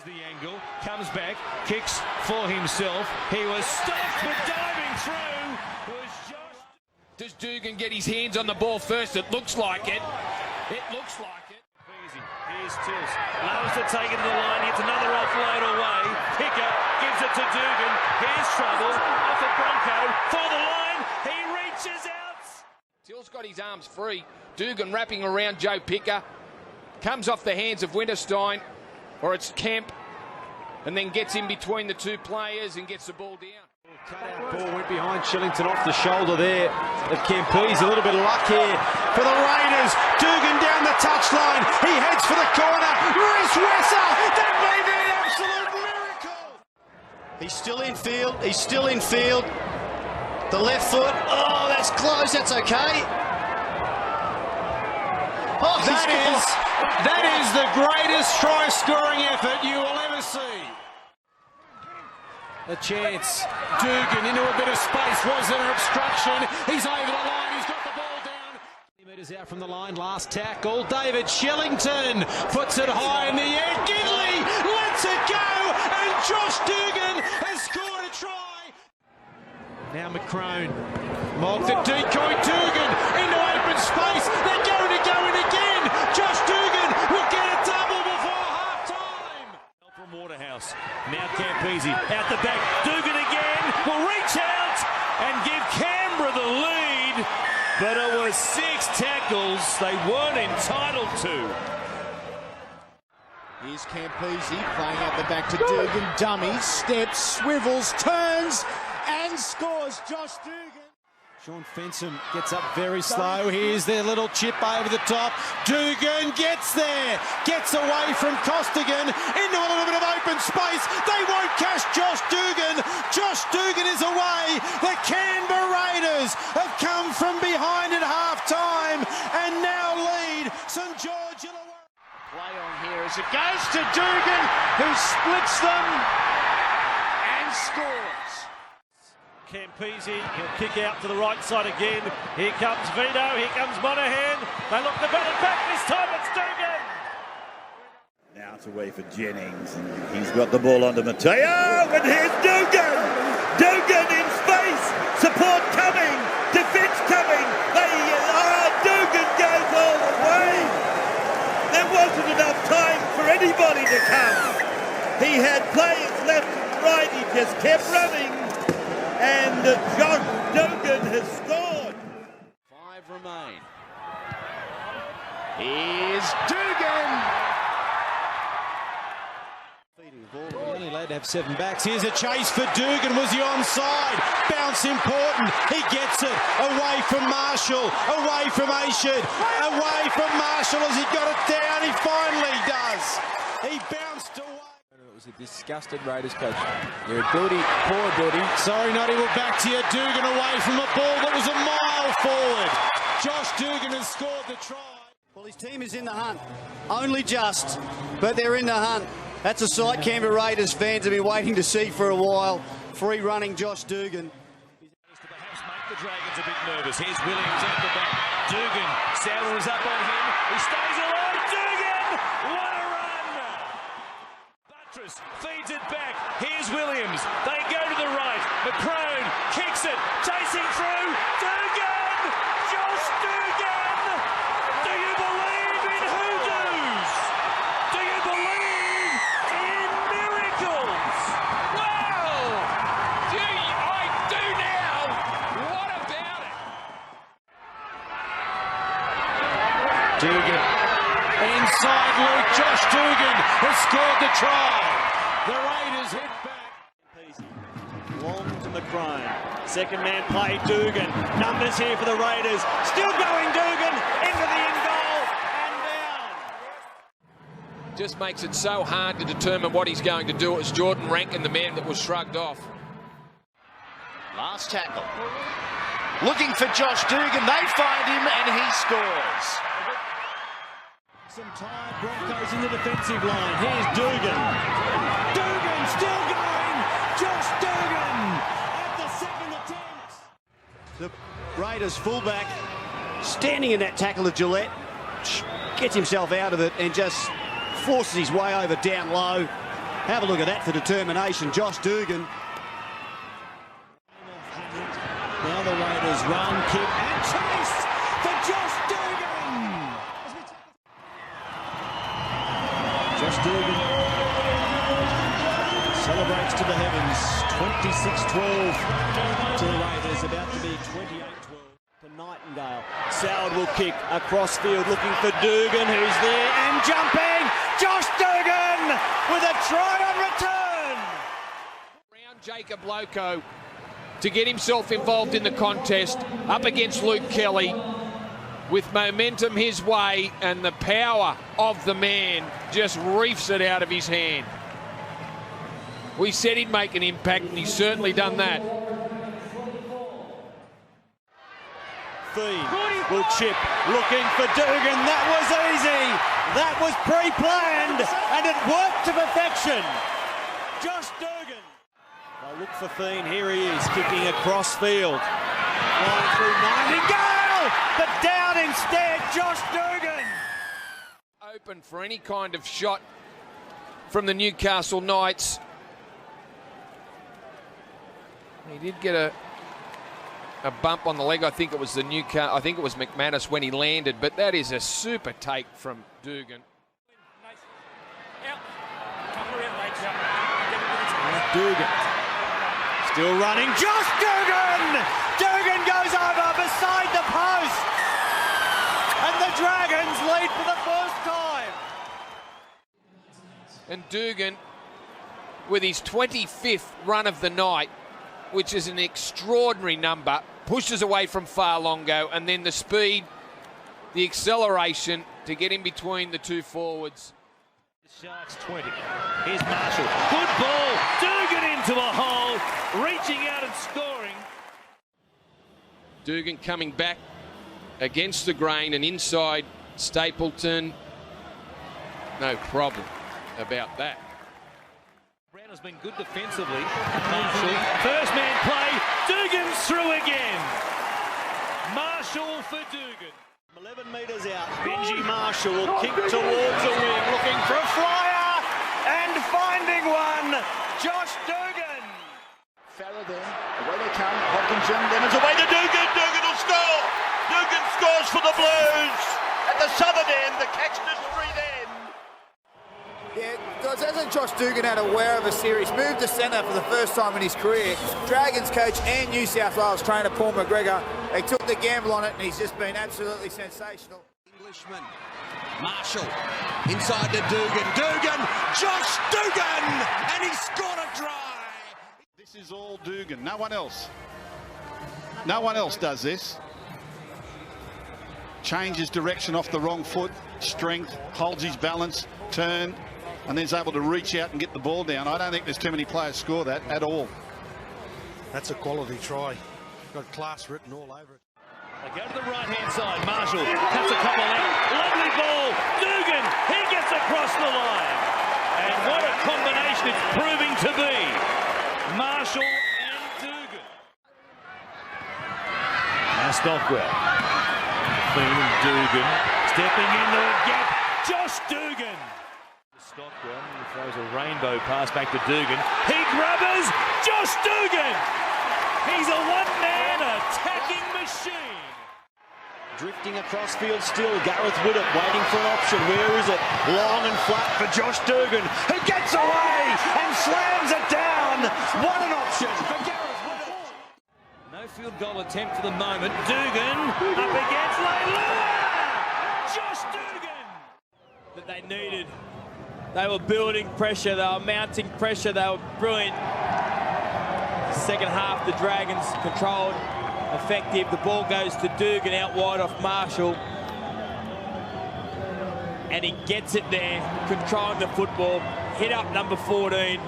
the angle, comes back, kicks for himself. He was stopped, but diving through was Josh. Does Dugan get his hands on the ball first? It looks like it. It looks like it. Easy. Here's Tills. Loves to take it to the line. Gets another offload away. Picker gives it to Dugan. Here's trouble. Off the Bronco. For the line. He reaches out. Till's got his arms free. Dugan wrapping around Joe Picker. Comes off the hands of Winterstein. Or it's Kemp. And then gets in between the two players and gets the ball down. Cut-out ball went behind Shillington off the shoulder there of Kempese. A little bit of luck here for the Raiders. Dugan down the touchline. He heads for the corner. Rhys Wesser. That may be an absolute miracle. He's still in field. He's still in field. The left foot. Oh, that's close. That's okay. Oh, that is the greatest try-scoring effort you will ever see. A chance. Dugan into a bit of space. Was there an obstruction? He's over the line. He's got the ball down. 20 metres out from the line. Last tackle. David Shillington puts it high in the air. Gidley lets it go. And Josh Dugan has scored a try. Now McCrone. Mocked the decoy. Dugan into open space. They're going to go in again. Josh Dugan will get a double before half-time. From Waterhouse. Now Campese out the back. Dugan again will reach out and give Canberra the lead. But it was 6 tackles they weren't entitled to. Here's Campese playing out the back to Dugan. Dummies, steps, swivels, turns and scores. Josh Dugan. Sean Fensom gets up very slow. Here's their little chip over the top. Dugan gets there. Gets away from Costigan into a little bit of open space. They won't catch Josh Dugan. Josh Dugan is away. The Canberra Raiders have come from behind at half-time and now lead St George Illawarra. Play on here as it goes to Dugan, who splits them and scores. Campese, he'll kick out to the right side again. Here comes Vito, here comes Monahan. They look the battle back, this time it's Dugan. Now it's away for Jennings, and he's got the ball onto Mateo, and here's Dugan! Dugan in space, support coming, defence coming, Dugan goes all the way! There wasn't enough time for anybody to come. He had players left and right, he just kept running. And Josh Dugan has scored. 5 remain. Here's Dugan. Feeding the ball. We're only allowed to have 7 backs. Here's a chase for Dugan. Was he onside? Bounce important. He gets it. Away from Marshall. Away from Ashid. Away from Marshall as he got it down. He finally does. He bounced away. It was a disgusted Raiders coach. Their ability, poor ability. Sorry, Noddy, we're back to you. Dugan away from a ball that was a mile forward. Josh Dugan has scored the try. Well, his team is in the hunt. Only just, but they're in the hunt. That's a sight Canberra Raiders fans have been waiting to see for a while. Free running Josh Dugan. Perhaps make the Dragons a bit nervous. Here's Williams at the back. Dugan, Sauer is up on him. He stays alive. Dugan! What a run! Buttress feeds it back. Here's Williams. They go to the right. McCrone kicks it. Chasing through. Dugan! Josh Dugan! Do you believe in hoodoos? Do you believe in miracles? Wow! Gee, I do now! What about it? Dugan. Inside Luke. Josh Dugan has scored the try. The Raiders hit back. Long to McCrone. Second man play, Dugan. Numbers here for the Raiders. Still going, Dugan. Into the end goal and down. Just makes it so hard to determine what he's going to do. It was Jordan Rankin, the man that was shrugged off. Last tackle. Looking for Josh Dugan. They find him and he scores. Some tired Broncos in the defensive line. Here's Dugan. Dugan still going. Josh Dugan at the second attempt. The Raiders fullback standing in that tackle of Gillette. Gets himself out of it and just forces his way over down low. Have a look at that for determination. Josh Dugan. Now the Raiders run, kick and chase for Josh Dugan. Josh Dugan celebrates to the heavens. 26-12 to the Raiders, about to be 28-12 to Nightingale. Soward will kick across field looking for Dugan, who's there and jumping. Josh Dugan with a try on return. Around Jacob Loco to get himself involved in the contest up against Luke Kelly with momentum his way, and the power of the man just reefs it out of his hand. We said he'd make an impact, and he's certainly done that. Will chip, looking for Dugan. That was easy. That was pre-planned, and it worked to perfection. Josh Dugan. They'll look for Thien. Here he is, kicking across field. Flying through Nightingale, but down instead, Josh Dugan. Open for any kind of shot from the Newcastle Knights. He did get a bump on the leg. I think it was McManus when he landed, but that is a super take from Dugan. Dugan still running. Josh Dugan! Dugan goes over beside the post, and the Dragons lead for the first time. And Dugan, with his 25th run of the night, which is an extraordinary number, pushes away from Farlongo, and then the speed, the acceleration to get in between the two forwards. The Sharks 20. Here's Marshall. Good ball. Dugan into a hole, reaching out and scoring. Dugan coming back against the grain and inside Stapleton. No problem about that. Brown has been good defensively. Marshall, first man play. Dugan's through again. Marshall for Dugan. 11 metres out. Benji Marshall will kick towards the wing, looking for a flyer and finding one. Josh Dugan. Farah then, away they come. Hopkinson, then it's away to Dugan. Dugan will score. Dugan scores for the Blues at the southern end, the Caxton Street end. Yeah, hasn't Josh Dugan had a wear of a series? Moved to centre for the first time in his career. Dragons coach and New South Wales trainer Paul McGregor, they took the gamble on it, and he's just been absolutely sensational. Englishman, Marshall, inside to Dugan. Dugan, Josh Dugan, and he scored a try. This is all Dugan, no one else. No one else does this. Changes direction off the wrong foot, strength, holds his balance, turn, and then is able to reach out and get the ball down. I don't think there's too many players score that at all. That's a quality try. Got class written all over it. They go to the right-hand side. Marshall cuts a couple out. Lovely ball. Dugan, he gets across the line. And what a combination it's proving to be. Marshall and Dugan. Now Stockwell. Thien and Dugan stepping into a gap. Josh Dugan. Stockwell, he throws a rainbow pass back to Dugan. He grubbers Josh Dugan. He's a one-man attacking machine. Drifting across field still. Gareth Widdop waiting for an option. Where is it? Long and flat for Josh Dugan, who gets away and slams it down. What an option for Gareth Widdop. No field goal attempt for the moment. Dugan up against Leilua. Josh Dugan. That they needed. They were building pressure, they were mounting pressure, they were brilliant. Second half, the Dragons controlled, effective. The ball goes to Dugan out wide off Marshall. And he gets it there, controlling the football. Hit up number 14.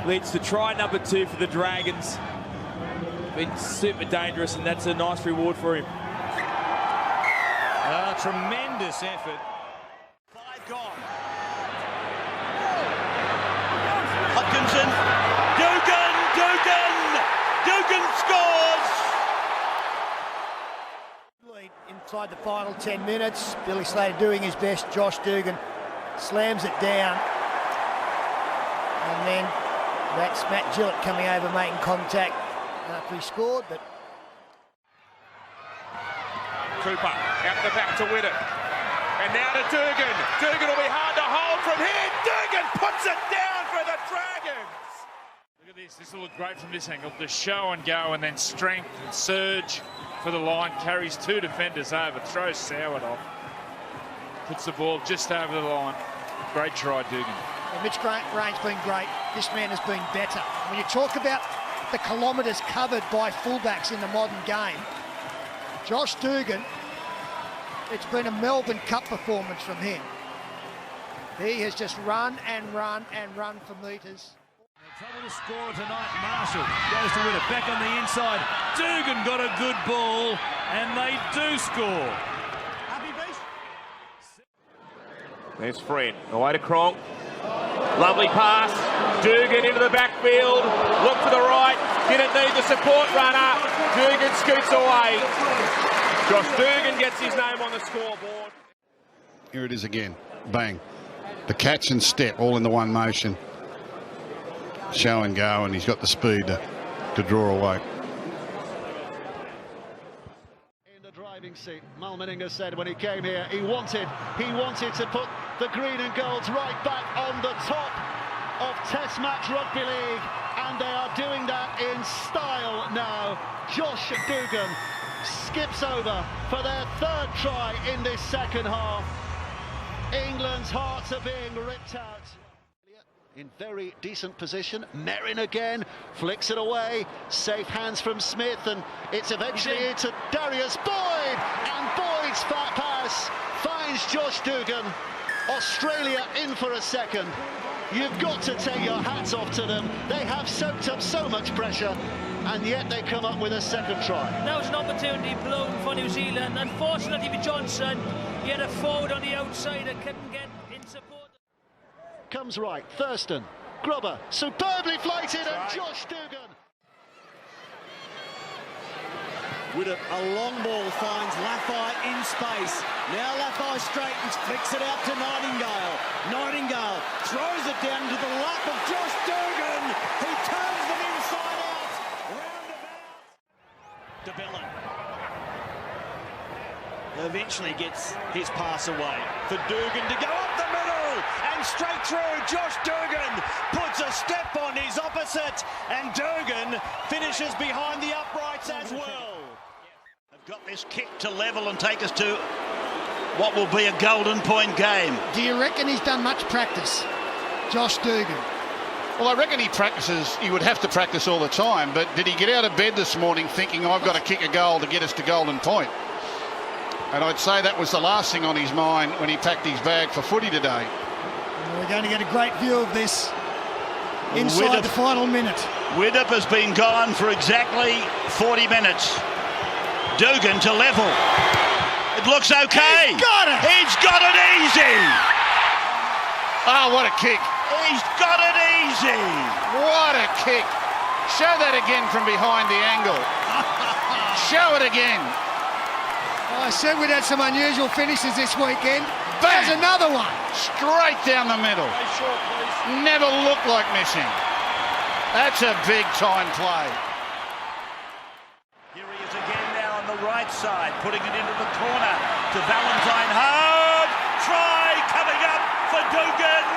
Leads to try number 2 for the Dragons. Been super dangerous, and that's a nice reward for him. Tremendous effort. 5 gone. Hopkinson, Dugan scores! Lead inside the final 10 minutes. Billy Slater doing his best. Josh Dugan slams it down. And then that's Matt Gillett coming over, making contact after he scored. But Cooper out the back to win it. And now to Dugan. Dugan will be hard to hold from here. Dugan puts it down for the Dragons. Look at this. This will look great from this angle. The show and go and then strength and surge for the line. Carries two defenders over. Throws Soward off. Puts the ball just over the line. Great try, Dugan. well, Mitch Grain's been great. This man has been better. When you talk about the kilometres covered by fullbacks in the modern game, Josh Dugan, it's been a Melbourne Cup performance from him. He has just run and run and run for metres. Trouble to score tonight. Marshall goes to win it. Back on the inside. Dugan got a good ball and they do score. There's Fred. Away to Cronk. Lovely pass. Dugan into the backfield. Look to the right. Didn't need the support runner. Dugan scoots away. Josh Dugan gets his name on the scoreboard. Here it is again. Bang. The catch and step all in the one motion. Show and go, and he's got the speed to draw away. In the driving seat, Mal Meninga said when he came here, he wanted to put the green and golds right back on the top of Test Match Rugby League, and they are doing that in style now. Josh Dugan skips over for their third try in this second half. England's hearts are being ripped out. In very decent position, Merrin again, flicks it away, safe hands from Smith, and it's eventually into Darius Boyd, and Boyd's fat pass finds Josh Dugan. Australia in for a second. You've got to take your hats off to them. They have soaked up so much pressure, and yet they come up with a second try. Now it's an opportunity blown for New Zealand. Unfortunately for Johnson, he had a forward on the outside that couldn't get in support. Comes right, Thurston, Grubber, superbly flighted, and Josh Dugan. With a long ball finds Laffey in space. Now Laffey straightens, flicks it out to Nightingale. Nightingale throws it down to the lap of Josh Dugan. He turns them inside out. Roundabout. DeBellin eventually gets his pass away for Dugan to go up the middle and straight through. Josh Dugan puts a step on his opposite, and Dugan finishes behind the uprights as well. They've got this kick to level and take us to what will be a golden point game. Do you reckon he's done much practice, Josh Dugan? Well, I reckon he would have to practice all the time, but did he get out of bed this morning thinking, I've got to kick a goal to get us to golden point? And I'd say that was the last thing on his mind when he packed his bag for footy today. We're going to get a great view of this inside the final minute. Widdop has been gone for exactly 40 minutes. Dugan to level. It looks okay. He's got it! He's got it easy! Oh, what a kick. He's got it easy! What a kick. Show that again from behind the angle. Show it again. I said we'd had some unusual finishes this weekend. Bang. There's another one. Straight down the middle. Never looked like missing. That's a big time play. Here he is again now on the right side, putting it into the corner to Valentine. Hard try coming up for Dugan.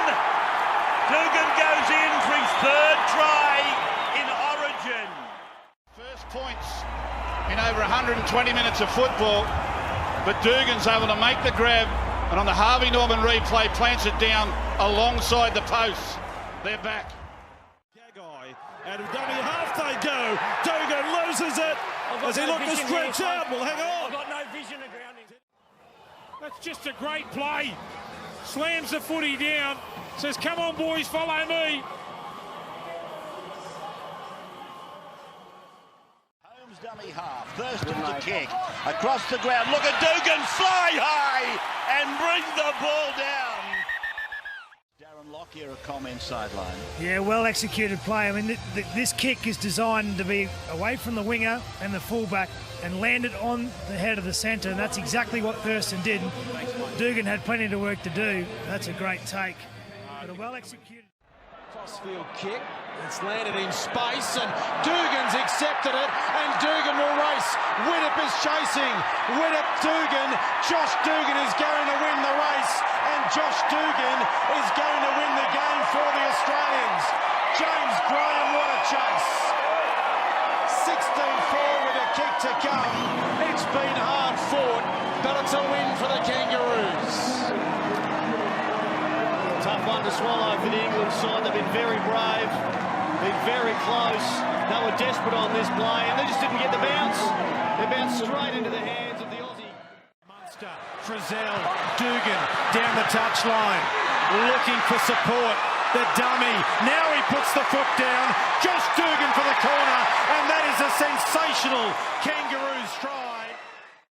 Dugan goes in for his third try in Origin. First points in over 120 minutes of football, but Dugan's able to make the grab, and on the Harvey Norman replay plants it down alongside the posts. They're back. Gagai, out of dummy half they go. Dugan loses it as he looked to stretch out. Well, hang on. I've got no vision of grounding. That's just a great play. Slams the footy down. Says, come on, boys, follow me. Holmes dummy half. Thurston to kick. Across the ground. Look at Dugan fly high and bring the ball down. Darren Lockyer, a comment sideline. Yeah, well executed play. I mean, this kick is designed to be away from the winger and the fullback and landed on the head of the centre, and that's exactly what Thurston did. Dugan had plenty of work to do. That's a great take, but a well executed. Crossfield kick. It's landed in space and Dugan's accepted it and Dugan will race. Widdop is chasing. Widdop, Dugan. Josh Dugan is going to win the race and Josh Dugan is going to win the game for the Australians. James Graham, what a chase. 16-4 with a kick to come. It's been hard fought, but it's a win for the Kangaroos. Tough one to swallow for the England side. They've been very brave, been very close. They were desperate on this play and they just didn't get the bounce. They bounced straight into the hands of the Aussie. Munster, Frizzell, Dugan down the touchline, looking for support. The dummy, now he puts the foot down. Josh Dugan for the corner, and that is a sensational Kangaroos try.